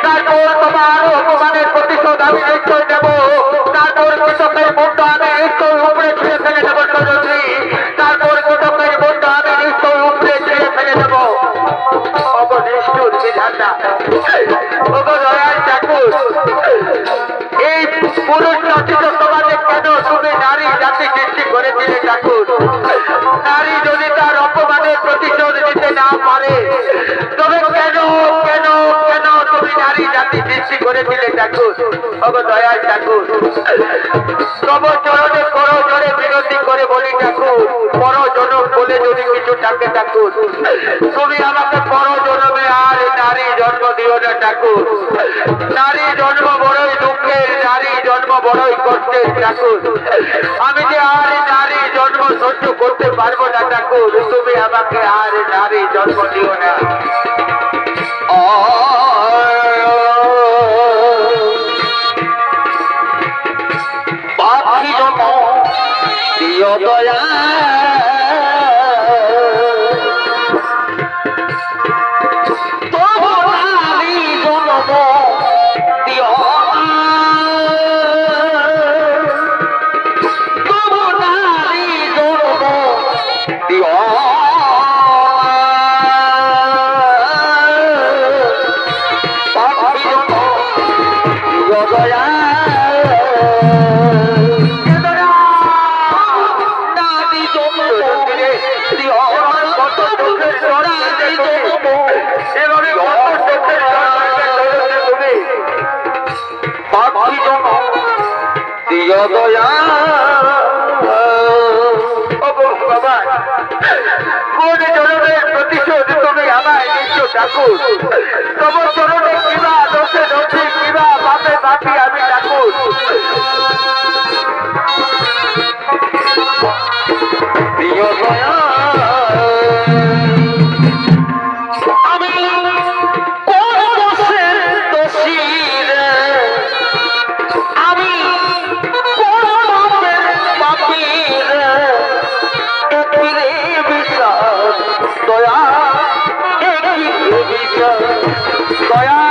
তারপর তোমার অপমানের প্রতিশোধ আমি নিশ্চয় নেব। তারপর কৃষকের বন্ধু আমি নিশ্চয় উপরে ছুঁড়ে ফেলে দেবো সরস্বতী। তারপর কৃষকের বন্ধু আমি নিশ্চয় উপরে ছুঁড়ে ফেলে দেবো। অবনিষ্ঠুর বিধাতা, ওগো দয়াল ঠাকুর, এই পুরুষ শাসিত সমাজে কেন তুমি নারী জাতি সৃষ্টি করেছিলে ঠাকুর? নারী যদি তার অপমানের প্রতিশোধ নিতে না পারে তবে কেন কেন কেন তুমি নারী জাতি সৃষ্টি করেছিলে ঠাকুর? ওগো দয়াল ঠাকুর, তব চরণে করো জোরে বিনতি করে বলি ঠাকুর, পর জনম বলে যদি কিছু থাকে ঠাকুর, তুমি আমাকে পর জন্মে আর নারী জন্ম দিও না ঠাকুর। নারী জন্ম বড়ই দুঃখের, নারী জন্ম বড়ই কষ্টের ঠাকুর। আমি যে আর নারী জন্ম সহ্য করতে পারবো না ঠাকুর, তুমি আমাকে আর নারী জন্ম দিও না। পাখি জন্ম দিও দয়া, প্রতিশোধ তুমি আমায় নিচ্ছ ঠাকুর। তোমার চরণে কিবা দোষে দোষী, কিবা পাপে পাপি আমি ঠাকুর। আমি কোন দোষে দোষী রে, আমি কোন পাপে পাপি রে, একিরে বিচার দয়া, একিরে বিচার দয়া।